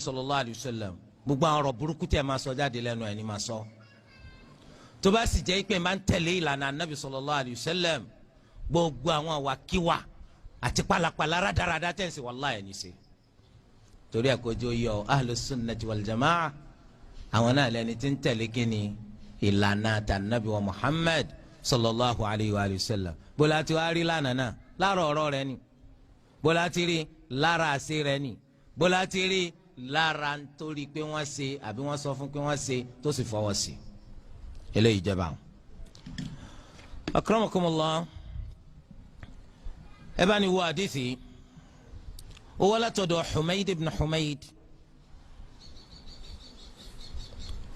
sallallahu alayhi wa sallam gbogbo àwọn ọ̀rọ̀ burúkú tẹ́ máa sọ jáde lẹ́nu ẹni máa sọ tó bá sì jẹ́ pé máa ń tẹ̀lé ìlànà anabi sallallahu alayhi wa sallam gbogbo àwọn àwàkíwà àti pàlàpàlà rádaràdá tẹ̀ ń ṣe wàláhì ẹni ṣe torí àkójọ yọ ahlus sunnati wal jamaa àwọn náà lẹni tí ń tẹ̀lé kíni ìlànà tànàbí wa Muhammad sallallahu alayhi wa sallam bọ́lá tí wàá rí lánàá náà lára ọ̀rọ̀ rẹ̀ ni bọ́lá tí rí lára àṣẹ rẹ̀ ni bọ́lá tí rí lára nítorí pé wọ́n ṣe àbí wọ́n sọ fún pé wọ́n ṣe tó sì fọwọ́ sí eléyìí jẹba. akramakumullah ẹ bá ní wo àdìsí ó wá látọ̀dọ̀ Humayd ibn Humayd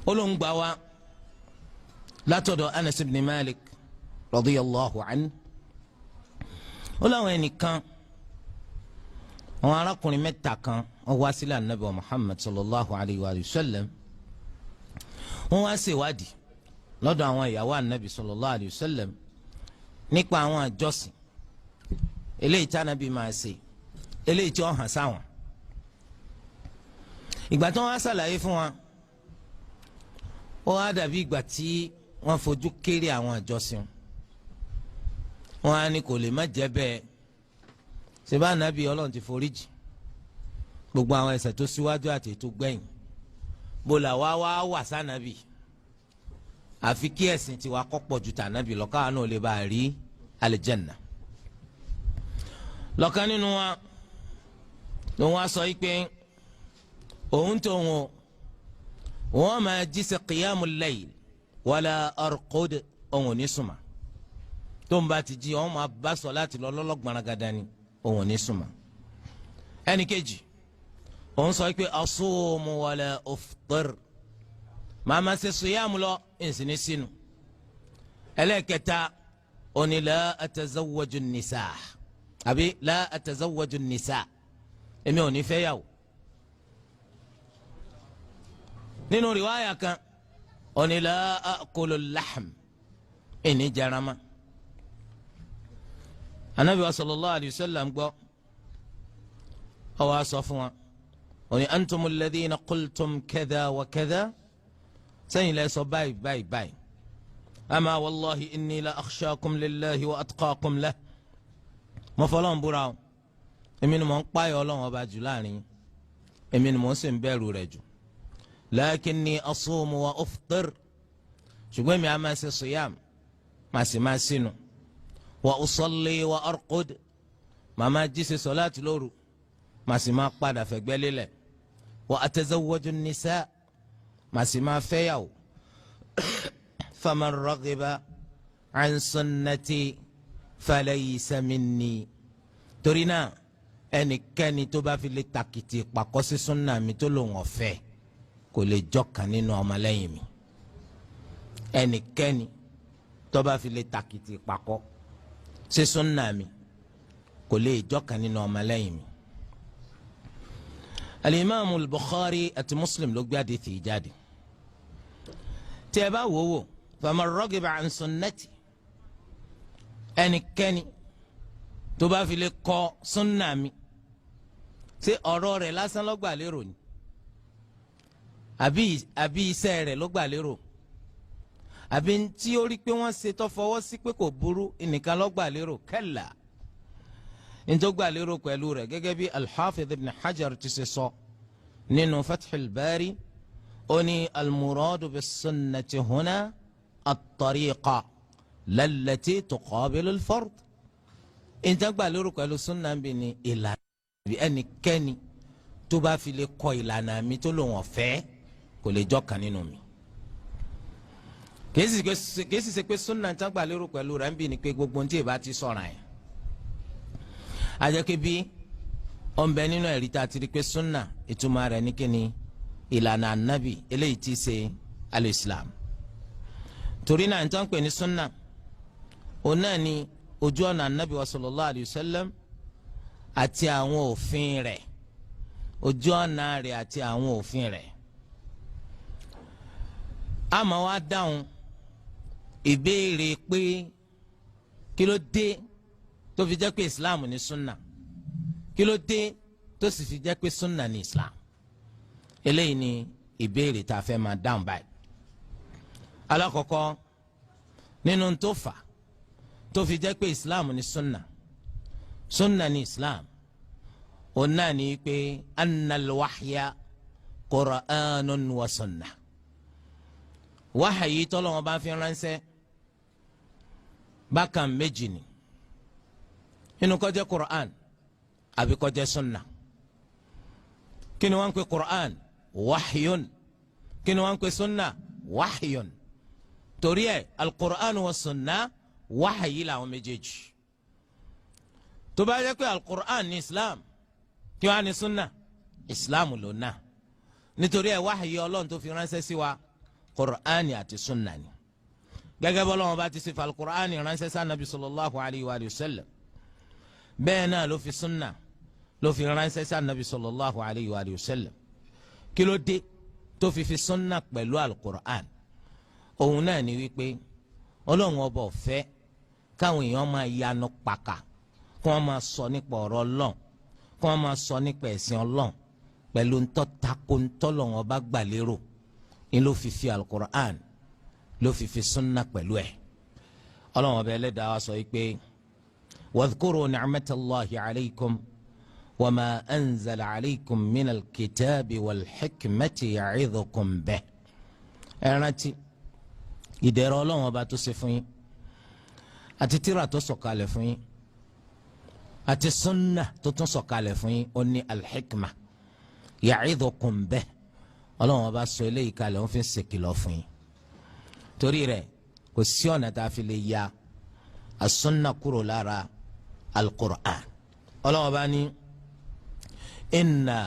olóńgbà wa látọ̀dọ̀ Anas ibn Malik radiyallahu anhu ó láwọn ẹnìkan àwọn arákùnrin mẹ́ta kan wọ́n wá sílẹ̀ anabi wa Muhammad sallallahu alayhi wa sallam wọ́n wá ṣèwádìí lọ́dọ̀ àwọn ìyàwó anabi sallallahu alayhi wa sallam nípa àwọn àjọsìn eléyìí tí anabi máa ṣe eléyìí tí ó hàn sáwọn ìgbà tí wọ́n wá ṣàlàyé fún wa ó wá dàbí ìgbà tí wọ́n fojú kéré àwọn àjọsìn wọn á ní kò lè má jẹ́ bẹ́ẹ̀ ṣèbá anabi Ọlọ́run ti foríjì gbogbo àwọn ẹ̀ṣẹ̀ tó síwájú àti ètò gbẹ̀yìn bó la wá wà sànàbì àfi kí ẹ̀sìn tiwa kó pọ̀ ju tànàbì lọ káwọn náà lè bá a rí alìjẹ́nà. lọ́kàn nínú wa ló wá sọ pé òun tó wọn máa jí sí qiyamul layl wala arqud òun ò ní sùnmọ́ tó ń bá ti jí òun máa bá sọ láti lọ lọ́lọ́gbọ̀nrán gàdá ni òun ò ní sùnmọ́. ẹnì kejì òun sọ pé asumu wala uftir màá ma ṣe sùyàmù lọ ẹ̀sìn ní sínú. ẹlẹ́kẹta òní la atazawwaju nisa àbí la atazawwaju nisa èmi ò ní fẹ́ yàwó. nínú riwaayà kan òní la akulu lahm ẹni jarama. anabi wa sallallahu alayhi wa sallam gbọ́ ọ wá sọ fún wa òní antumul ladhina qultum kadha wa kadha sẹ́yìn lẹ́ sọ báyìí báyìí báyìí ama wallahi inni la akhshakum lillahi wa atqakum lah mo fọlọ́n búra o èmi ni mò ń páyọ̀ Ọlọ́run ọba jù láàrin èmi ni mò ń sì ń bẹ̀rù rẹ̀ jù lakinni asumu wa uftir ṣùgbọ́n mi a máa ṣe siyam màá sì máa sínú wa usalli wa arqud màá máa jí ṣe sọláàtì lóru màá sì máa padà fẹ̀gbẹ́ lélẹ̀ wa atazawwaju nisa màá sì máa fẹ́yàwó faman raghiba an sunnati falaysa minni torí náà ẹnikẹ́ni tó bá fi lè takìtì pàkọ́ sí sunna mi tó lòun ọ̀fẹ́ kò lè jọ́kan nínú ọmọlẹ́yìn mi ẹnikẹ́ni tó bá fi lè takìtì pàkọ́ sí sunna mi kò lè jọ́kan nínú ọmọlẹ́yìn mi. Al-Imam al-Bukhari àti Muslim ló gbé àdìsí jáde tí ẹ bá wò wò faman ragiba an sunnati ẹnikẹ́ni tó bá fi lè kọ̀ sunna mi ṣé ọ̀rọ̀ rẹ̀ lásán ló gbà lérò ni àbí iṣẹ́ rẹ̀ ló gbà lérò àbí tí ó rí pé wọ́n ṣe tó fọwọ́ sí pé kò burú ẹnìkan ló gbà lérò kalla nítorí gbà lérò pẹ̀lú rẹ̀ gẹ́gẹ́ bí al-Hafiz ibn Hajar ti ṣe sọ nínú Fathul Bari ó ní al-muradu bis-sunnati huna at-tariqa lallati tuqabilu al-fard nítorí gbà lérò pẹ̀lú sunna bí ní ìlànà ẹnikẹ́ni tó bá fi lè kọ̀ ìlànà mi tó lòun ọ̀fẹ́ kò lè jọ́kan nínú mi kìí sì ṣe pé sunna ń tán gbà lérò pẹ̀lú rẹ̀ ń bì ní pé gbogbo ohun tí ìbá ti sọ̀ràn yẹn ajẹ́kẹ́ bí ọ̀nbẹ nínú ẹ̀rí tá a ti rí pé sunna ìtumọ̀ rẹ̀ ní kíni ìlànà anabi eléyìí ti ṣe al-Islam torí náà nítorí wọn pè ní sunna òun náà ni ojú ọ̀nà anabi wa sallallahu alayhi wa sallam àti àwọn òfin rẹ̀ ojú ọ̀nà rẹ̀ àti àwọn òfin rẹ̀ àmọ́ wá dáhùn ìbéèrè pé kí ló dé tó fi jẹ́ pé Islam ní sunna kí ló dé tó sì fi jẹ́ pé sunna ní Islam eléyìí ni ìbéèrè tá a fẹ́ máa dáhùn báyìí. alákọ̀ọ́kọ́ nínú tó fà tó fi jẹ́ pé islam ni sunna ni islam òun náà ni pé annal wahya qur'anun wa sunna. wáhàyí tọ́lọ́wọ́n bá fi ránṣẹ́ bákan méjì ni inú kó jẹ́ qur'an àbí kó jẹ́ sunna. kí ni wọ́n ń pè qur'an? wahyun. kí ni wọ́n ń pè sunna? wahyun. torí ẹ̀ al-qur'an wa sunna wáhàyí làwọn méjèèjì. tó bá jẹ́ pé al-qur'an ní islam kí wọ́n á ní sunna islam ló náà nítorí ẹ̀ wáhàyí ọlọ́run tó fi ránṣẹ́ sí wa qur'an àti sunna ni. gẹ́gẹ́ bọ́ lọ́wọ́ bá ti ṣe fa al-qur'an ránṣẹ́ sí anabi sallallahu alayhi wa sallam bẹ́ẹ̀ náà ló fi sunna ló fi ránṣẹ́ sí anabi sallallahu alayhi wa sallam. kí ló dé tó fi sunna pẹ̀lú al-qur'an? òun náà ni wípé ọlọ́run ọba ò fẹ́ káwọn èèyàn máa yanu pàkà kí wọ́n máa sọ nípa ọ̀rọ̀ ọlọ́run kí wọ́n máa sọ nípa ẹ̀sìn ọlọ́run pẹ̀lú ntọ́tako ntọ́lọ́run ọba gbàlérò ni ló fi al-qur'an ló fi sunna pẹ̀lú ẹ̀. ọlọ́run ọba ẹlẹ́dàá wa sọ wípé wadhkuru ni'matallahi alaykum wama anzala alaykum minal kitabi wal hikmati ya'idhukum bih. ẹ rántí ìdẹ̀ra ọlọ́run ọba tó ṣe fún yín àti tírà tó sọ̀kalẹ̀ fún yín àti sunna tó tún sọ̀kalẹ̀ fún yín ó ní al-hikma ya'idhukum bih. ọlọ́run ọba sọ eléyìí kalẹ̀ ó fi ń ṣèkìlọ̀ fún yín. torí rẹ̀ kò sí ọ̀nà tá a fi lè ya as-sunna kúrò lára al-Qur'an. ọlọ́run ọba ní inna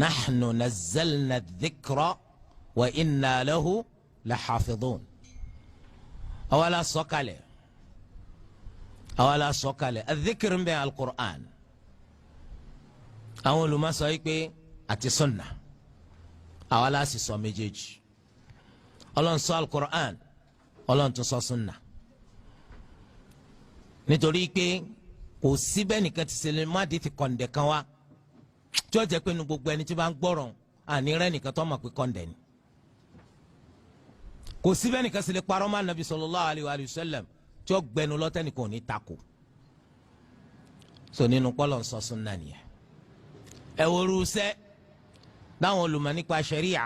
nahnu nazzalna adh-dhikra wa inna lahu lahafidhun. àwa la sọ̀kalẹ̀ adh-dhikr ń bẹ al-Qur'an. àwọn olùmọ̀ sọ yìí pé àti sunna àwa la sì sọ méjèèjì. ọlọ́run sọ al-Qur'an ọlọ́run tún sọ sunna nítorí pé kò síbẹ̀ nìkan ti ṣẹlẹ̀ má di ti kọ̀ǹdẹ̀ kan wá tí ó jẹ́ pé nu gbogbo ẹni tí bá ń gbọ́rọ̀ àní rẹ̀ nìkan tó mọ̀ pé kọ̀ǹdẹ̀ ni. kò síbẹ̀ nìkan sì lè parọ́ mọ́ anabi sallallahu alayhi wa sallam tí ó gbẹnu lọ́tẹ́ nìkan ò ní takò. so nínú pọ́lọ̀ ń sọ sunna nìyẹn. ẹ wo rúṣẹ́ dáwọn olùmọ̀ nípa ṣẹ̀ríà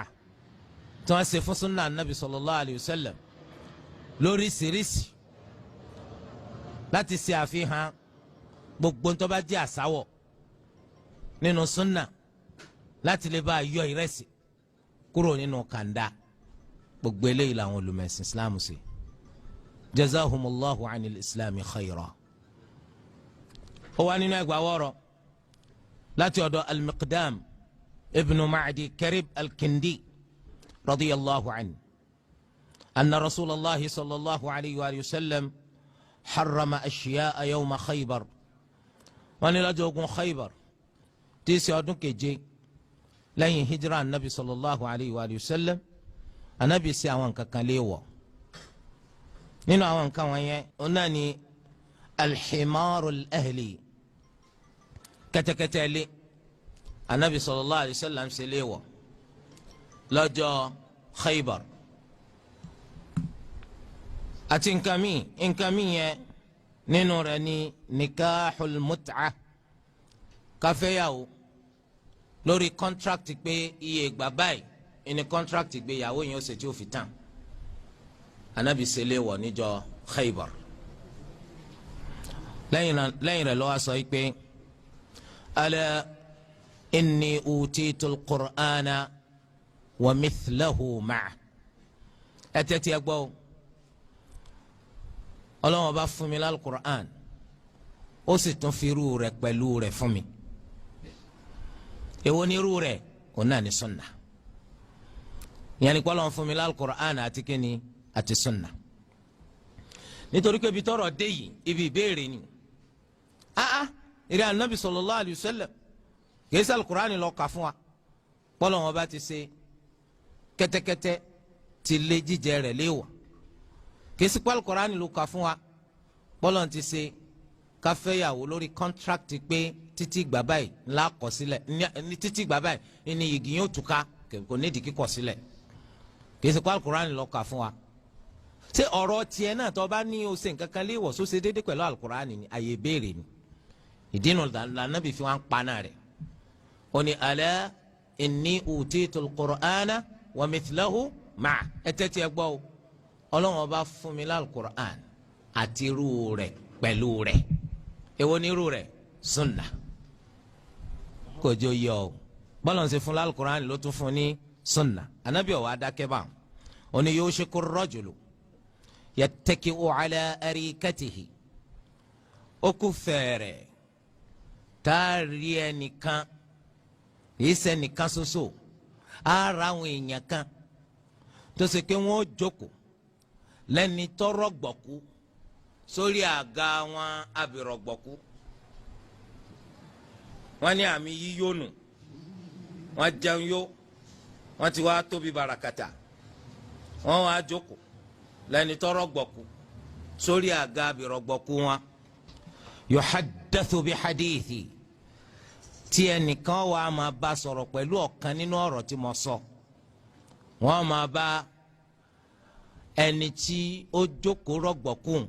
tí wọ́n ṣe fún sunna anabi sallallahu alayhi wa sallam lóríṣiríṣi láti ṣe àfihàn gbogbo tó bá jẹ́ àsáwọ̀ nínú sunna láti lè bá a yọ ìrẹsì kúrò nínú kàńdá. gbogbo eléyìí làwọn olùmẹ̀sìn islam ṣe jazahumullahu anil islami khayra. ó wà nínú ẹgbàá wọ́rọ̀ láti ọ̀dọ̀ al-Miqdam ibn Ma'di Karib al-Kindi radiyallahu anhu anna rasulallah sallallahu alayhi wa sallam harrama ashya'a yawma Khaybar. wọ́n ní lọ́jọ́ ogun Khaybar tí í ṣe ọdún keje lẹ́yìn hijra anabi sallallahu alayhi wa sallam anabi ṣe àwọn nǹkan kan léèwọ̀. nínú àwọn nǹkan wọn yẹn ó náà ní alhimarul ahli kẹ́tẹ́kẹ́tẹ́ lé anabi sallallahu alayhi wa sallam ṣe léèwọ̀ lọ́jọ́ Khaybar. àti nǹkan míì yẹn nínú rẹ̀ ní nikahul mut'a káfẹ́yàwó lórí kọ́ntrákìtì pé iye ìgbà báyìí ìní kọ́ntrákìtì gbéyàwó yẹn ó ṣe tí ó fi tán. anabi ṣe léèwọ̀ níjọ́ Khaybar. lẹ́yìn rẹ̀ ló wá sọ pé ala inni utitul qur'ana wa mithlahu ma'a. ẹ tẹ́tí ẹ gbọ́ Ọlọ́run bá fún mi lálẹ́ qur'an ó sì tún fi irú rẹ̀ pẹ̀lú rẹ̀ fún mi. èwo ni irú rẹ̀ ó náà ní sunna. ìyẹn ni Ọlọ́run fún mi lálẹ́ qur'an àti kíni àti sunna. nítorí pé ibi tọ́rọ̀ dé yìí ibi ìbéèrè ni. ìrẹ́ anabi sallallahu alayhi wa sallam kìí sẹ́ alukur'an lọ kà fún wa Ọlọ́run bá ti ṣe kẹ́tẹ́kẹ́tẹ́ ti lé jíjẹ rẹ̀ léèwọ̀. kìí sí alukur'an ló kà fún wa Ọlọ́run ti ṣe ká fẹ́yàwó lórí contract pé títí gbà báyìí ńlá kọ̀ sílẹ̀ ní títí gbà báyìí ní igi yóò túká kò nídìí kíkọ̀ sílẹ̀ kì í ṣe kó alukur'an lọ kà fún wa ṣé ọ̀rọ̀ tiẹ̀ náà tó bá ní o ṣe nǹkan kan léèwọ̀ só ṣe déédéé pẹ̀lú alukur'an ni àyè béèrè ni ìdínà lànàbì fi wọn pa náà rẹ̀ ó ní ala inni utitu alukur'ana wa mithlahu ma'a ẹ tẹ́tí ẹ gbọ́ o ọlọ́run ọba fún mi lálùkùrán àti irú rẹ̀ pẹ̀lú rẹ̀ èwo ni irú rẹ̀ sunna kò jọ yọ o bọ́lá ń ṣe fún lálùkùrán ló tún fún ní sunna anabi ọ̀wá adákẹ́ bá wọn ni yushiku rajulu yattaki'u ala arikatihi ó kú fẹ̀rẹ̀ táàrí ẹnìkan yìí sẹ́nìkan ṣoṣo ara àwọn èèyàn kan tó ṣe pé wọ́n jókòó lẹ́ni tọ́rọ̀ gbọ̀kú sórí àga wọn abirọ̀ gbọ̀kú wọ́n ní àmì yíyónù wọ́n jẹun yó wọ́n ti wá tóbi barakata wọ́n wá jókòó lẹ́ni tọ́rọ̀ gbọ̀kú sórí àga abirọ̀ gbọ̀kú wọn yuhaddathu bi hadithi tí ẹnìkan wà máa bá sọ̀rọ̀ pẹ̀lú ọ̀kan nínú ọ̀rọ̀ tí mo sọ wọ́n máa bá ẹni tí ó jókòó rọ̀gbọ̀kún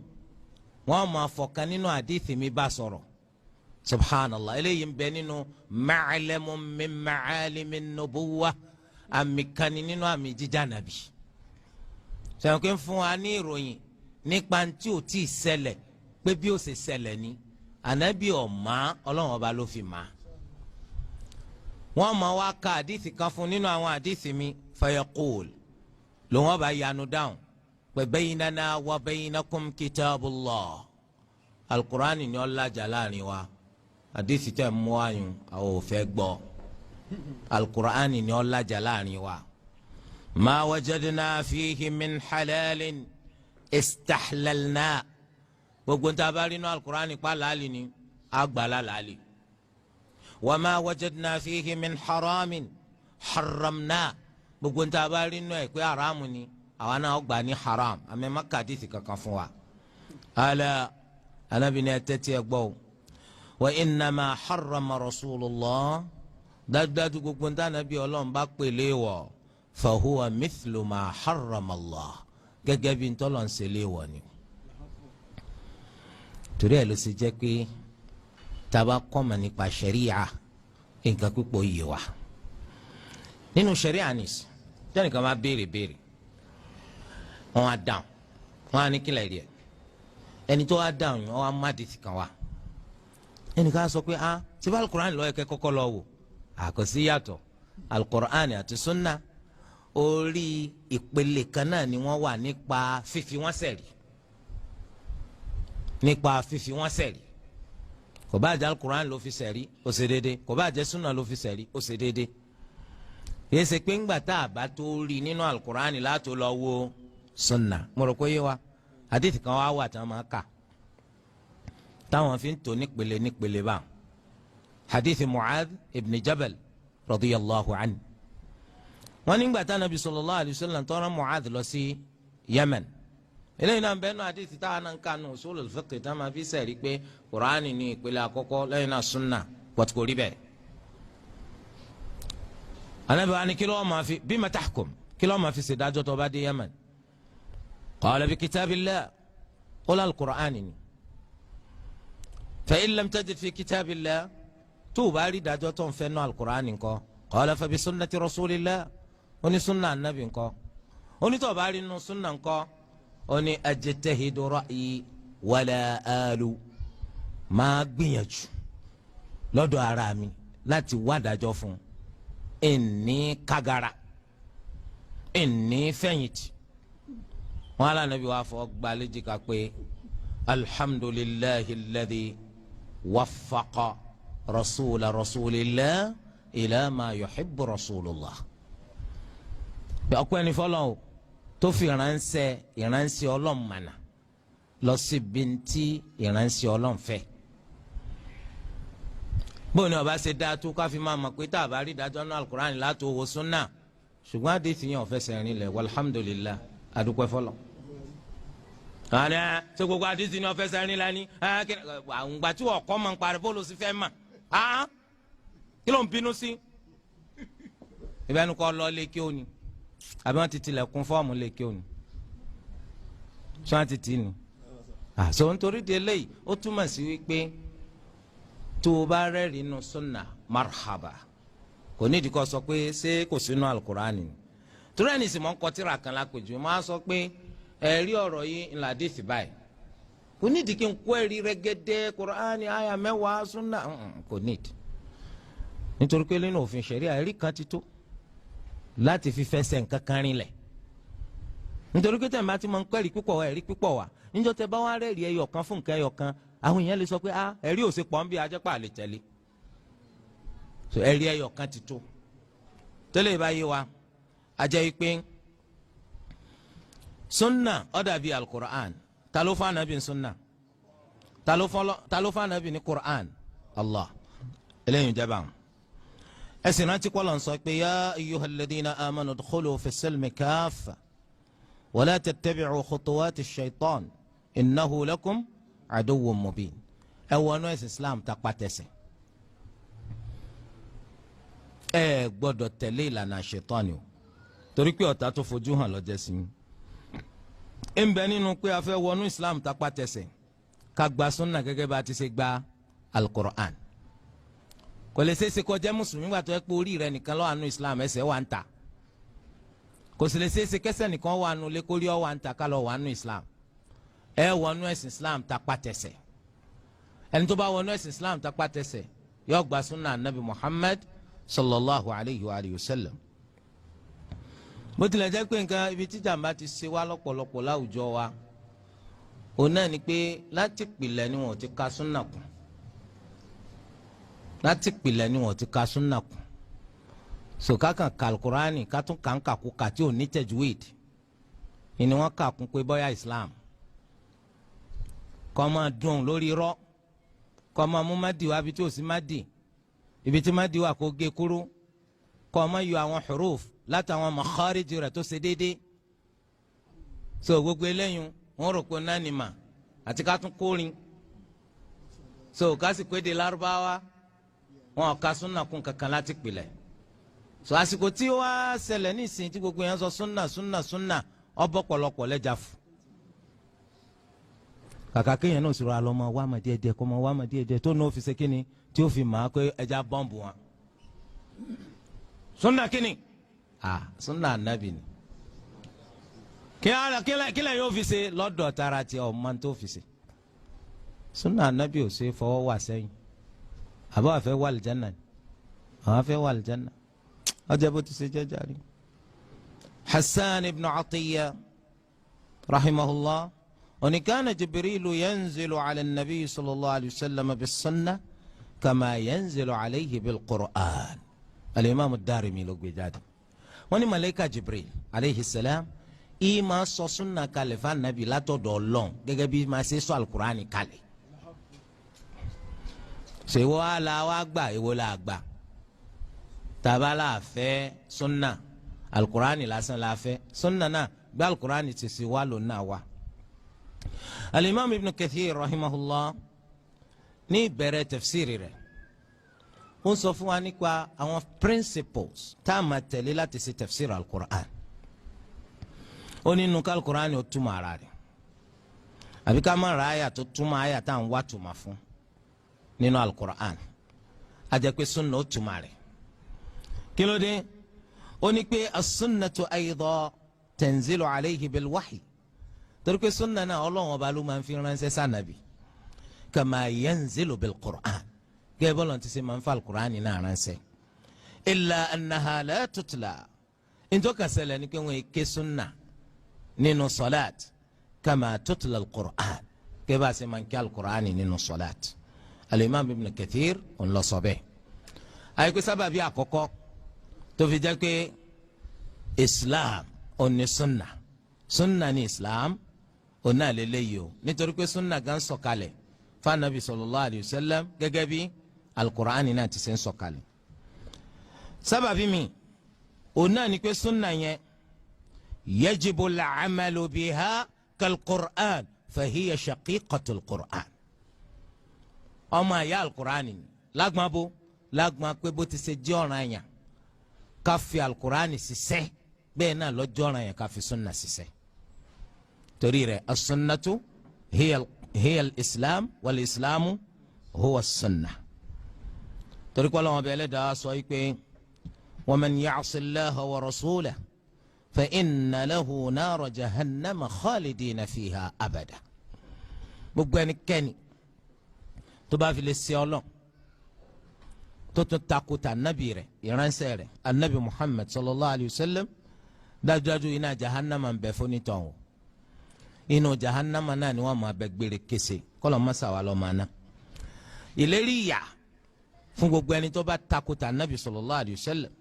wọ́n máa fọ̀kan nínú àdìsí mi bá sọ̀rọ̀ subhanallah eléyìí ń bẹ nínú ma'lamu min ma'alimi nubuwa àmì kan nínú àmì jíjà nàbì sẹ́wọ̀n kí n fún wa ní ìròyìn nípa tí ò tí ì ṣẹlẹ̀ pé bí ó ṣe ṣẹlẹ̀ ni ànábì ọ̀ma ọlọ́run ọba ló fi mà á wọ́n máa wá ka àdìsí kan fún nínú àwọn àdìsí mi fayaqul ló wọ́n bá yanu dáhùn pé baynana wa baynakum kitabullah alukur'ani ni ó lájà láàrin wa àdìsí tẹ̀ mú àyùn àwọn ò fẹ́ gbọ́ alukur'ani ni ó lájà láàrin wa ma wajadna fihi min halalin istahlalna gbogbo ntá bá rí inú alukur'ani pa láàlì ni àgbàlá láàlì wa ma wajadna fihi min haramin haramna gbogbo ntá bá rí inú ẹ̀ pé haramu ni àwa náà ó gbà ní haram àmì má ka àdìsí kankan fún wa. ala anabi ni ẹ tẹ́tí ẹ gbọ́ wa innama harama rasulullah dájúdájú gbogbo ntá anabi ọlọ́run bá pèlè wọ̀ fahuwa mithlu ma harama Allah gẹ́gẹ́ bí ntọ́lọ̀ ń ṣẹlẹ̀ wọ̀ ni. torí ẹ̀ ló ṣe jẹ́ pé taba kọ́mọ nípa ṣẹ̀ríà nǹkan pípọ̀ yìí wà nínú ṣẹ̀ríà nìs jẹ́nìkan máa béèrè wọn á dáhùn wọn á ní kílẹ̀ rí ẹ ẹni tó wá dáhùn yìí wọn á má dìtì kan wá ẹnìkan á sọ pé ah tí bá alukur'an lọ́ọ́ ẹ̀kẹ́ kọ́kọ́ lọ wò àkọsí yàtọ̀ alukur'an àti sunna orí ìpele kan náà ni wọ́n wà nípa fífi wọ́n sẹ̀rí kò bá jẹ́ alukur'an ló fi sẹ̀rí ó ṣe déédé kò bá jẹ́ sunna ló fi sẹ̀rí ó ṣe déédé yìí ṣe pé ńgbà tá a bá tó rí nínú alukur'an látò lọ wo sunna mo rò pé yé wa àdìtì kan wá wà tí wọ́n máa kà táwọn fi ń tò nípele bá hadithi Mu'adh ibn Jabal radiyallahu anhu wọ́n nígbà tá Nabi sallallahu alayhi wa sallam tó rán Mu'adh lọ sí Yemen eléyìí náà bẹ́ẹ̀ nù àdìsí táwọn náà ń kà nù usulul fiqh tá a máa fi sẹ̀rí pé kuraani ní ìpele àkọ́kọ́ lẹ́yìn náà sunna pọ̀tù kò rí bẹ́ẹ̀. anabi wa ni kí ló máa fi bima tahkum kí ló máa fi ṣèdájọ́ tó bá dé Yemen qala bi kitabillah qala al-Qur'ani ni fa in lam tajid fi kitabillah tó o bá rí ìdájọ́ tó ń fẹ́ nù al-Qur'ani ńkọ́ qala fa bi sunnati rasulillah ó ní sunna anabi ńkọ́ ó ní tó o bá rí nù sunna ńkọ́ oni ajtahidu ra'yi wala alu máa gbìyànjú lọ́dọ̀ ara mi láti wá dájọ́ fún ẹni kagara ẹni fẹ̀yìntì wọn alánàbí wàá fọ gbalẹ́jì ká pé alhamdulillahi alladhi waffaqa rasulillah ila ma yuhibbu rasulullah bí ọkọ ẹni fọlọ́ o tó fi ìránṣẹ́ Ọlọ́run mọ̀nà lọ síbi tí ìránṣẹ́ Ọlọ́run fẹ́. bóun ni ọba ṣe dáa tó káfí máa mọ̀ pé tá a bá rí dájọ́ náà alukur'an láti owó súnà ṣùgbọ́n àdéhìí yẹn ọ̀fẹ́ sẹ́rin lẹ̀ walhamdulillah adúpẹ́ fọlọ́. àná ṣe gbogbo àdìsí ni wọ́n fẹ́ sẹ́rin lání àwọn ìgbà tí wọ́n kọ́ máa ń parí bó ló sì fẹ́ mà kí ló ń bínú sí. ìbẹ́nu kọ́ lọ lé kí ó ní àbí wọ́n ti tilẹ̀kùn fọ́ọ̀mù lé kí ó ní ṣé wọ́n ti tì í ní. àṣọ nítorí di eléyìí ó túmọ̀ sí wípé tó o bá rẹ́rìí inú sunna marhaba kò ní ìdíkọ́ sọ pé ṣé kò sínú alukurani torí ẹni sì mọ́ ń kọ tírà kan lápèjú mọ́ á sọ pé ẹ̀rí ọ̀rọ̀ yìí ńlá dìsí báyìí kò ní ìdíkí ń kó ẹ̀rí rẹ́gẹ́dẹ́ kurani àyà mẹ́wàá sunna kò ní ìdí nítorí pé nínú òfin ṣẹ̀ríà ẹ̀rí kan ti tó láti fi fẹsẹ̀ nǹkan kan rinlẹ̀ nítorí pé tẹ̀mí àti mọ̀ ń pẹ́ẹ́rì púpọ̀ wá ẹ̀rí púpọ̀ wá níjọ́ tẹ bá wá rẹ́ẹ̀rí ẹyọ kan fún nǹkan ẹyọ kan àwọn èèyàn lè sọ pé ẹ̀rí ò ṣe pọ̀ ń bí ajẹ́pà lè tẹ̀lé so ẹ̀rí ẹyọ kan ti tó tẹ́lẹ̀ ìbáyé wa ajẹ́ yìí pé sunna ó dàbí alukur'an ta ló fún anabi sunna ta ló fún anabi ní kur'an Allah eléyìí jẹ́ báwọn ẹ̀sìn rántí kọ́ ló ń sọ pé yá ayyuhal ladhina amanu dkhulu fi silmi kaffa wala tattabi'u khutuwati shaitan innahu lakum aduwwun mubin ẹ wọnú ẹ̀sìn islam ta pàtẹ́sẹ̀ ẹ gbọ́dọ̀ tẹ̀lé ìlànà ṣètọ́ni o torí pé ọ̀tá tó fojú hàn lọ́jọ́ sí i ń bẹ nínú pé a fẹ́ wọnú islam ta pàtẹ́sẹ̀ ká gba sunna gẹ́gẹ́ bá a ti ṣe gba alukur'an kò lè ṣeéṣe kó jẹ́ mùsùlùmí gbà tó yẹ pé orí rẹ̀ nìkan ló wà nù islam ẹsẹ̀ wà ń ta kò sì lè ṣeéṣe kẹsẹ̀ nìkan wà nù lẹ́kọ́rí ọ̀ wà ń ta ká lọ wà nù islam ẹ wọnú ẹ̀sìn islam tapá tẹsẹ̀ ẹni tó bá wọnú ẹ̀sìn islam tapá tẹsẹ̀ yóò gba sunna anabi muhammad sallallahu alayhi wa alihi wa sallam. bó tilẹ̀ jẹ́ pé nǹkan ibi tí jàmbá ti ṣe wá lọ́pọ̀lọpọ̀ láwùjọ wa òun náà ni pé láti pìlẹ̀ ni wọ́n ti ka sunna kù láti pìlẹ̀ ni wọ́n ti ka sunna kù sòkà kan kàlùkùránì kátún kàńkà kú kàtí ò ní tajwid ìní wọ́n kà kún pé bọ́yá islam kọ́ máa dùn lórí rọ́ kọ́ máa mú má di wá ibi tí ò sí má di ibi tí má di wá kó gé kúrú kọ́ máa yọ àwọn huruf látàwọn makharij rẹ̀ tó ṣe déédéé so gbogbo eléyìí wọ́n rò pé nání mà àti ká tún kórin so kásìkò èdè lárúbáwá wọn ká súnà kún kankan láti pilẹ̀ so àsìkò tí wàá ṣẹlẹ̀ ní ìsìn tí gbogbo yẹn sọ súnà ọbọ̀ pọ̀lọpọ̀ lẹ́jà fún kàkà kéèyàn náà sọ̀rọ̀ àlọ́ máa wá mà díẹ̀díẹ̀ kọ́ máa wá mà díẹ̀díẹ̀ tó náà fi ṣe kíni tí ó fi mà á pé ẹja bọ́ǹbù wọn. sunna kíni sunna anabi ni kílẹ̀ yóò fi ṣe lọ́dọ̀ tara tiẹ̀ ọ̀ máa tó fi ṣe sunna anabi ò ṣe fọwọ́ wà sẹ́yìn àbá wà fẹ́ wà lìjánà ni àwọn fẹ́ wà lìjánà ọjọ́ bó ti ṣe jẹ́jà rí. Hassan ibn Atiyya rahimahullah. وإن كان جبريل ينزل على النبي صلى الله عليه وسلم بالسنة كما ينزل عليه بالقرآن الإمام الدارمي لو بجد وإن ملائكة جبريل عليه السلام إما سنة كالفان النبي لا تدولون جبي ما سيسو القرآن كالي سيوا لا واقبا يولا أقبا تابالا في سنة القرآن لا سنة لا في سنة بالقرآن تسيوا لنا الإمام ابن كثير رحمه الله ní ìbẹ̀rẹ̀ tafsiri rẹ̀ ó sọ fún wa nípa àwọn principles tá a máa tẹ̀lé láti ṣe tafsir al-Qur'an ó nínú ká al-Qur'an ó túmọ̀ ara rẹ̀ àbí ká má ra àyà tó túmọ̀ àyà tá à ń wá túmọ̀ fún nínú al-Qur'an a jẹ́ pé sunna ó túmọ̀ rẹ̀ kí ló dé ó ní pé as-sunnatu aydan tanzilu alayhi bil-wahyi torí pé sunna náà ọlọ́run ọba ló máa ń fi ránṣẹ́ sànàbì kama yanzilu bil qur'an gẹ́gẹ́ bọ́lá ti ṣe máa ń fa alukur'an náà ránṣẹ́ illa annaha la tutla ntọ́kasẹ́lẹ̀ ni pé wọ́n ké sunna nínú sọ́láàt kama tutla alukur'an gẹ́gẹ́ bá a ṣe máa ń ké alukur'an nínú sọ́láàt alimami ibn kathir ń lọ sọ bẹ́ẹ̀ àyíkú sábàbí àkọ́kọ́ tó fi jẹ́ pé islam ò ní sunna ní islam ona leleyi o nítorí pé sunna gan sọ̀kalẹ̀ fanabi sallallahu alayhi wa sallam gẹ́gẹ́ bí alukur'ani náà ti ṣe ń sọ̀kalẹ̀ sábàbí mi ona ni pé sunna yẹn yajibu al-amalu biha kal-qur'an fahiya shaqiqatul Qur'an ọmọ àyà al-Qur'an ni lágbọ́n bó lágbọ́n pé bó ti ṣe jẹ́ ọ̀ranyàn ká fi al-Qur'an ṣiṣẹ́ bẹ́ẹ̀ náà lọ́jọ́ ọ̀ranyàn ká fi sunna ṣiṣẹ́ torí rẹ̀ as-sunnatu hiya al-islam wal-islamu huwa as-sunnah torí kọ́ lọ́wọ́ bẹ́ẹ̀ lẹ́dàá sọ yìí pé wa man ya'si Allaha wa rasulahu fa inna lahu nara jahannama khalidina fiha abada gbogbo ẹnikẹ́ni tó bá fi lè ṣe Ọlọ́run tó tún takuta anabi rẹ̀ ìránṣẹ́ rẹ̀ anabi Muhammad sallallahu alayhi wa sallam dájúdájú iná jahannama ń bẹ fún nítọ̀hún inú jahannama náà ni wọ́n máa bẹ gbére kése kọ́lọ́ masawa lọ́ máa ná ìlérí ìyà fún gbogbo ẹni tó bá takuta anabi sallallahu alayhi wa sallam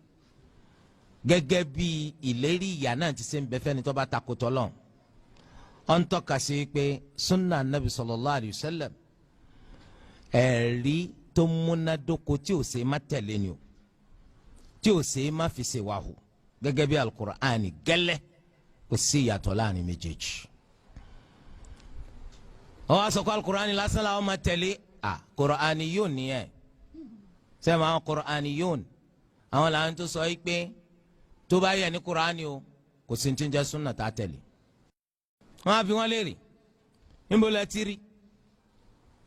gẹ́gẹ́ bí ìlérí ìyà náà ti ṣe ń bẹ fẹ́ni tó bá takotọ́ lọ́n ọ́n tọ́ka sí pé sunna anabi sallallahu alayhi wa sallam ẹ̀rí tó múnádóko tí ò ṣe má tẹ̀lé ni o tí ò ṣe má fi ṣe wàhù gẹ́gẹ́ bí alukur'ani gẹ́lẹ́ kò sí ìyàtọ̀ láàrin méjèèjì. wọ́n á sọ pé alukur'ani lásán làwọn máa tẹ̀lé kur'ani yóò nìyẹn sẹ́mi àwọn kur'ani yóò àwọn làwọn tó sọ yìí pé tó bá yẹ ní kur'ani o kò sí ti ń jẹ́ sunna tá a tẹ̀lé. wọ́n á fi wọ́n léèrè níbo la ti rí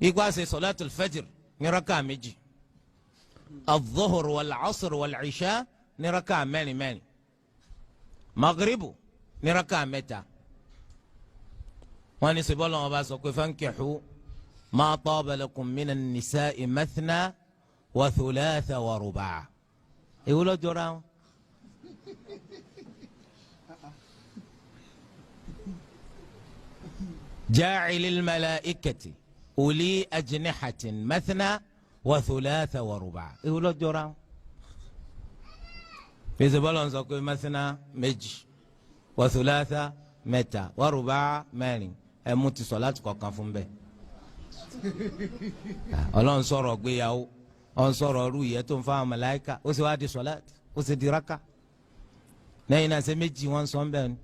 ikú àṣẹ sọlátul fajr ní raka méjì al-zuhur wal-asr wal-isha ní raka mẹ́rin mẹ́rin magribu ní raka mẹ́ta. wọ́n ní sèbọ́lá wọn bá sọ pé fankihu ma taba lakum minan nisa'i mathna wa thulatha wa ruba'. èwo ló jọra wọn. ja'ilil malaikati uli ajnihatin mathna wa thulatha wa ruba'. èwo ló jọra wọn. fèsì bọ́lá ń sọ pé mathna méjì wa thulatha mẹ́ta wa ruba' mẹ́rin ẹ mú ti sọ̀láàtì kọ̀ọ̀kan fún bẹ́ẹ̀. ọlọ́run sọ̀rọ̀ gbéyàwó ọ̀n sọ̀rọ̀ ọ̀rú ìyẹ́ tó ń fa àwọn màláíkà ó sì wá di sọ̀láàtì ó sì di raka. lẹ́yìn náà ṣe méjì wọ́n sọ ń bẹ̀ ni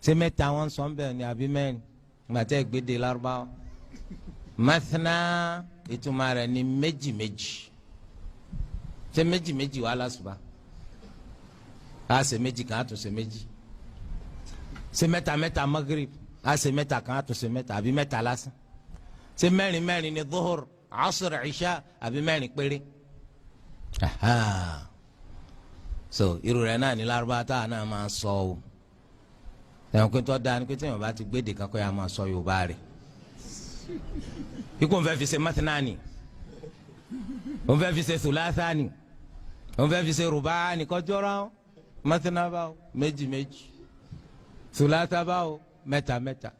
ṣe mẹ́ta wọ́n sọ ń bẹ̀ ni àbí mẹ́rin gbàtẹ́ gbéde lárúbáwá. mathna ìtumọ̀ rẹ̀ ni méjì méjì ṣe méjì méjì wà lásùbà á ṣe méjì kan á tún ṣe méjì ṣe mẹ́ta mẹ́ta magrib á ṣe mẹ́ta kan á tún ṣe mẹ́ta àbí mẹ́ta lásán ṣe mẹ́rin mẹ́rin ni dhuhur asr isha àbí mẹ́rin péré. so irú rẹ̀ náà ní lárúbáwá táwa náà máa sọ o ẹ̀wọ̀n pé tó dáa ni pé tí èèyàn bá ti gbéde kankan yà máa sọ yorùbá rẹ̀ ikú òun fẹ́ fi ṣe mẹ́tínánì òun fẹ́ fi ṣe sùlásánì òun fẹ́ fi ṣe rùbáánì kọjọ́ra mẹ́tínà báwo méjì méjì sùlásá báwo mẹ́ta mẹ́ta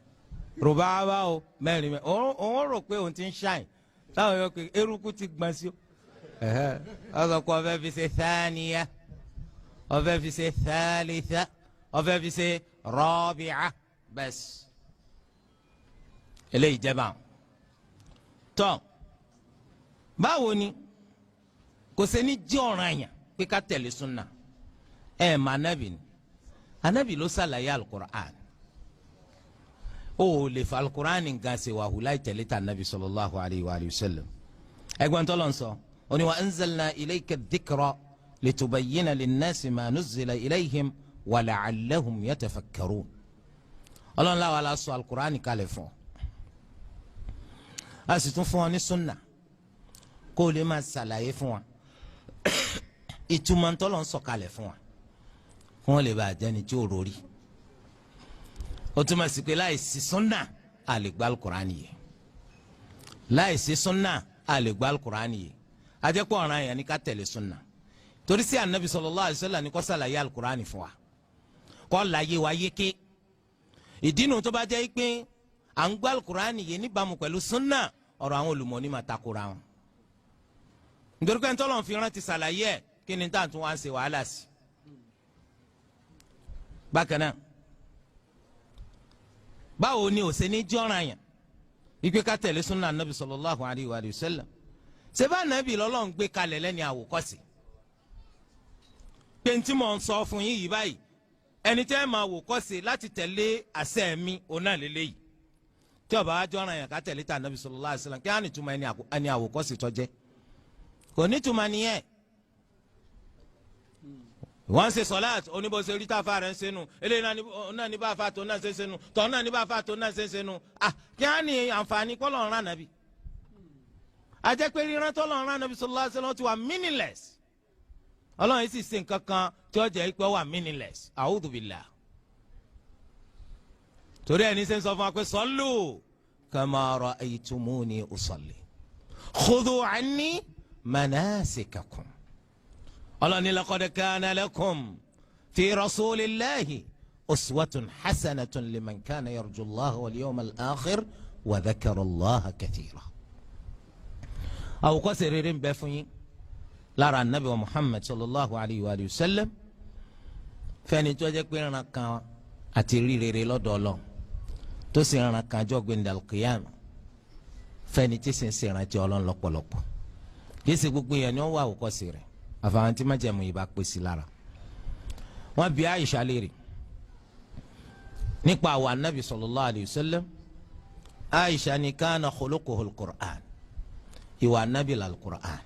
rùbá báwo mẹ́rin mẹ́rin òun rò pé òun ti ń ṣàìn táwọn yóò pé eruku ti gbọ́n sí o ọ̀sọ̀ kó ọ̀fẹ́ fi ṣe sáníyà ọ̀fẹ́ fi ṣe sálísà ọ̀fẹ́ fi ṣe rọ́bìà bẹ́s eléyìí jẹ́ báwọn. tọ́ báwo ni kò sẹ́ni jẹ́ ọ̀ranyàn pé ká tẹ̀lé súnà mà anabi ni anabi ló ṣàlàyé alukur'an o lè fa alukur'an nǹkan ṣe wàhù láì tẹ̀lé ta anabi sallallahu alayhi wa sallam ẹgbẹ́ ntọ́lọ́ nsọ oní wa anzalna ilayka dhikra litubayyina linnasi ma nuzzila ilayhim wa la'allahum yatafakkarun ọlọ́run láwa la sọ alukur'an kalẹ̀ fún ọ a sì tún fún ọ ní sunna kó o lè máa ṣàlàyé fún wa ìtumọ̀ ntọ́lọ́ nsọ kalẹ̀ fún wa kí wọ́n lè bá àjẹni tí ó rori ó túmọ̀ sí pé láìsí sunna a lè gba alukur'an yìí láìsí sunna a lè gba alukur'an yìí ajẹ́pọ̀ ọ̀ràn yẹn ni ká tẹ̀lé sunna torí sí anabi sallallahu alaihi wasallam ni kó ṣàlàyé alukur'an fún wa kó láyé wa yéké ìdínú tó bá jẹ́ pé à ń gba alukur'an yìí níbàámu pẹ̀lú sunna ọ̀rọ̀ àwọn olùmọ̀ ní ma takora wọn nítorí pé ntọ́lọ́n fi rántí ṣàlàyé ẹ̀ kí ni tá à ń tún wá ń ṣe wàhálà sí. bákan náà báwo ni ò ṣe ní jọ́ràn yẹn wípé ká tẹ̀lé sunna anabi sallallahu alayhi wa sallam ṣé bá anabi lọ́lọ́run gbé kalẹ̀ lẹ́ni àwòkọ́sí pé ntí mò ń sọ fún yín yìí báyìí ẹni tẹ́ máa wòkọ́sí láti tẹ̀lé àṣẹ mi òun náà lélẹ́yìí tí ó bá wá jọ́ràn yẹn ká tẹ̀lé ta Nabi sallallahu alaihi wasallam kí á nìtumọ̀ ẹni àwòkọ́ṣe tó jẹ́ kò nítumọ̀ nìyẹn. wọ́n ṣe sọ́láàt oníbọ̀ṣe rí táfà rẹ̀ ń sẹ́nu eléyìí náà ní bá fa tó náà ṣe ń sẹ́nu tọ́ náà ní bá fa tó náà ṣe ń sẹ́nu kí á ní àǹfààní kọ́lọ̀ rán nàbì. ajẹ́ pé ríran tọ́lọ̀ rán nàbì sallallahu alaihi wasallam ti wà meaningless. ọlọ́run yìí sì ṣe nǹkan kan tí ó jẹ́ pé ó wà meaningless a'udhu billah. torí ẹni sẹ́ ń sọ fún wa pé sallu kama ra'aytumuni usalli khudhu anni manasikakum. ọlọ́ni laqad kana lakum fi rasulillahi uswatun hasanatun liman kana yarju allaha wal yawmal akhir wa dhakara allaha kathira. àwòkọ́ṣe rere ń bẹ fún yín lára anabi wa muhammad sallallahu alayhi wa sallam fẹ́ni tó jẹ́ pé ìran kan àti rí rere lọ́dọ̀ Ọlọ́run tó sì ìran kan jọ gbẹ̀ndà al-qiyamah fẹ́ni tí sì ń ṣèrántí Ọlọ́run lọ́pọ̀lọpọ̀ kì í ṣe gbogbo yẹn ni wọ́n wá àwòkọ́ṣe rẹ̀ àfàwọn tí májẹ̀mú yìí bá pè sí lára. wọ́n bi Aisha léèrè nípa àwọn anabi sallallahu alayhi wa sallam. Aisha ni kana khuluquhu al-Qur'an, ìwà anabi la al-Qur'an.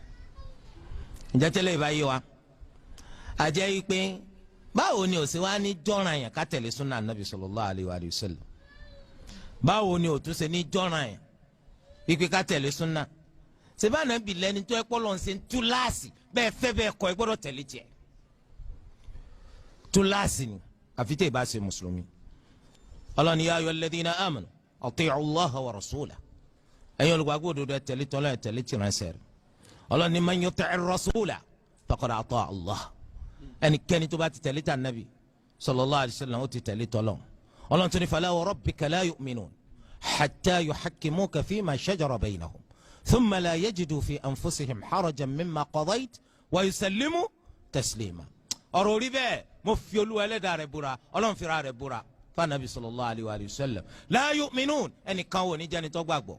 ǹjẹ́ tẹ́lẹ̀ ìbá yé wa àjẹ́ yìí pé báwo ni òsè wa ní jọ́ràn yẹn ká tẹ̀lé sunna anabi sallallahu alayhi wa sallam. báwo ni òtún ṣe ní jọ́ràn yẹn ìpè ká tẹ̀lé sunna. sèbá anabi lẹni tó ẹ kọ́ lọ́n ṣe ń túláàsì bẹ́ẹ̀ fẹ́ bẹ́ẹ̀ kọ́ ẹ gbọ́dọ̀ tẹ̀lé tiẹ̀. túláàsì ni àfi tẹ́ ẹ bá ṣe mùsùlùmí. ọlọ́ni ya ayyuhal ladhina amanu ati'u Allaha wa rasulahu. ẹ̀yin olùgbàgbọ́ òdodo ẹ tẹ̀lé tọ́lá ẹ tẹ̀lé tìránṣẹ́ rẹ̀. ọlọ́ni man yuti'ir rasula faqad ata'a Allah. ẹnikẹ́ni tó bá ti tẹ̀lé ta nabi sallallahu alayhi wa sallam ó ti tẹ̀lé tọ́lọ́. ọlọ́ni tó ní fala wa rabbika la yu'minun hatta yuhakkimuka fima shajara baynahum thumma la yajidu fi anfusihim harajan mimma qadayt wa yusallimu taslima. ọ̀rọ̀ orí bẹ́ẹ̀ mo fi Olúwa Ẹlẹ́dàá rẹ̀ búra Ọlọ́run fira rẹ̀ búra fanabi sallallahu alayhi wa sallam la yu'minun ẹnìkan wò ní jẹ́ni tó gbàgbọ́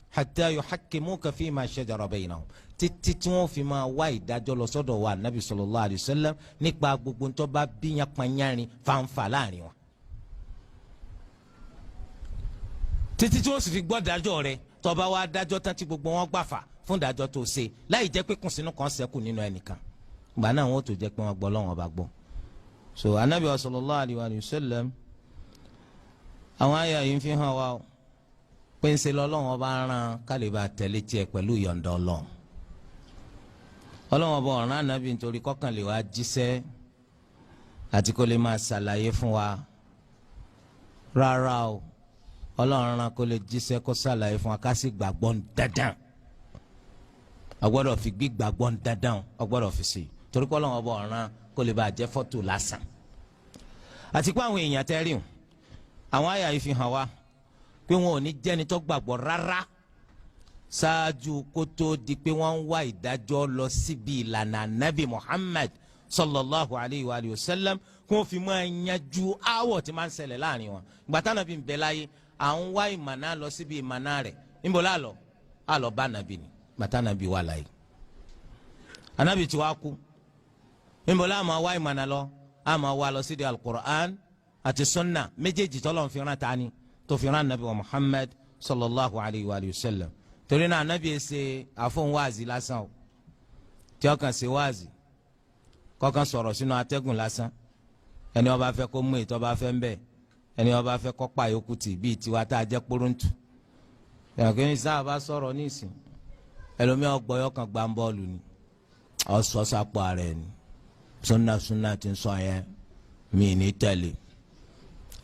hatta yuhakkimuka fima shajara baynahum títí tí wọ́n fi máa wá ìdájọ́ lọ sọ́dọ̀ wa nabi sallallahu alayhi wa sallam nípa gbogbo ntọ́ bá bíyàn panyarin fanfa láàrin wọn. títí tí wọ́n sì fi gbọ́ dájọ́ rẹ̀ tó bá wá dájọ́ tán tí gbogbo wọn gbàfà fún dájọ́ tó ṣe láì jẹ́ pé kùnsínú kan ṣẹ́kù nínú ẹnìkan gbà náà wọn ò tó jẹ́ pé wọ́n gbọ́ lọ́wọ́n bá gbọ́. so anabi wa sallallahu alayhi wa sallam àwọn àyà yìí fi hàn wá pé ń ṣe lọ́lọ́wọ́n bá rán kálíbà tẹ̀lé tiẹ̀ pẹ̀lú yọ̀ǹda Ọlọ́run. Ọlọ́wọ́n bá ọ̀ràn anabi nítorí kọ́kànlé wa jíṣẹ́ àti kó lè máa ṣàlàyé fún wa rárá o Ọlọ́run rán kó lè jíṣẹ́ kó ṣàlàyé fún wa ká sì gbàgbọ́ dandan ọgbọ́dọ̀ fi gbígbàgbọ́ dandan ọgbọ́dọ̀ fi sí torí pé Ọlọ́run bá ọ̀ràn kó lè bá jẹ́ fọ́tò lásán. àti pé àwọn èèyàn tẹ́ rí àwọn àyà yìí fi hàn wá pé wọn ò ní jẹ́ni tó gbàgbọ́ rárá ṣáájú kó tó di pé wọ́n ń wá ìdájọ́ lọ síbi ìlànà nabi Muhammad sallallahu alayhi wa sallam kó fi máa yanjú aáwọ̀ tí máa ń ṣẹlẹ̀ láàrin wọn. gbàtà nàbí ń bẹ láyé à ń wá ìmọ̀nà lọ síbi ìmọ̀nà rẹ̀ níbo lálọ́ àlọ́ bá nàbí ni gbàtà nàbí wà láyé. ànábì tí wàá kú níbo lá máa wá ìmọ̀nà lọ á máa wá lọ síbi al-Qur'an àti sunna méjèèjì tọ́lọ̀ ń fi rán tani tó fi rán nàbí wa Muhammad sallallahu alayhi wa sallam. torí náà ànábì ẹ ṣe àfọ̀n wáàzì lásán o tí ọkàn ṣe wáàzì kọ́kàn sọ̀rọ̀ sínú atẹ́gùn lásán ẹni ó bá fẹ́ kó mú ètò ọba fẹ́ ń bẹ̀ ẹni ó bá fẹ́ kó pa yòókù tì bíi tiwa tá a jẹ́ kpóròǹtù. ìyàgbé ní sáà bá sọ̀rọ̀ ní ìsìn ẹlòmíà ọgbọ́yọ̀ kan gbá bọ́ọ̀lù ni ọ̀sọ́ sápò ara ẹni sunna ti ń sọ yẹn mí ní tẹ̀lé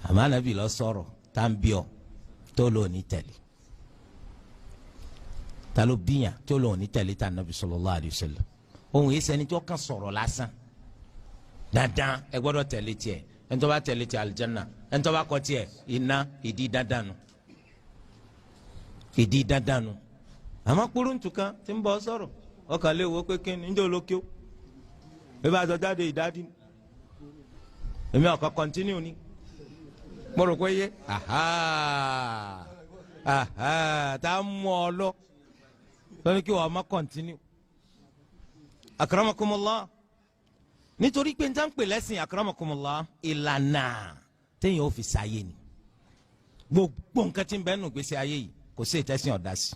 àmọ́ ànábì lọ sọ̀rọ̀ tá ń bí ọ tó lò ní tẹ̀lé ta ló bíyàn tó lò ní tẹ̀lé tá ànábì sallallahu alayhi wa sallam ohun yìí sẹni tó kàn sọ̀rọ̀ lásán dandan ẹ gbọ́dọ̀ tẹ̀lé tiẹ̀ ẹni tó bá tẹ̀lé tiẹ̀ aljanna ẹni tó bá kọ̀ tiẹ̀ iná ìdí dandanu àmọ́ kúrúntù kan tí ń bọ̀ sọ̀rọ̀ ọkàn lè wo pé kí ni njẹ́ olókè o bí bá a sọ jáde ìdádì èmi ọkọ̀ kọ́ntínú ni mo rò pé yé tá a mú ọ lọ lórí kí wọ́n má kọ́ntínú akramakumullah nítorí pé n ta ń pè lẹ́sìn akramakumullah ìlànà téèyàn ò fi sáyé ni gbogbo nǹkan tí ń bẹ nù gbèsè ayé yìí kò sí ìtẹ́sìn ọ̀dà sí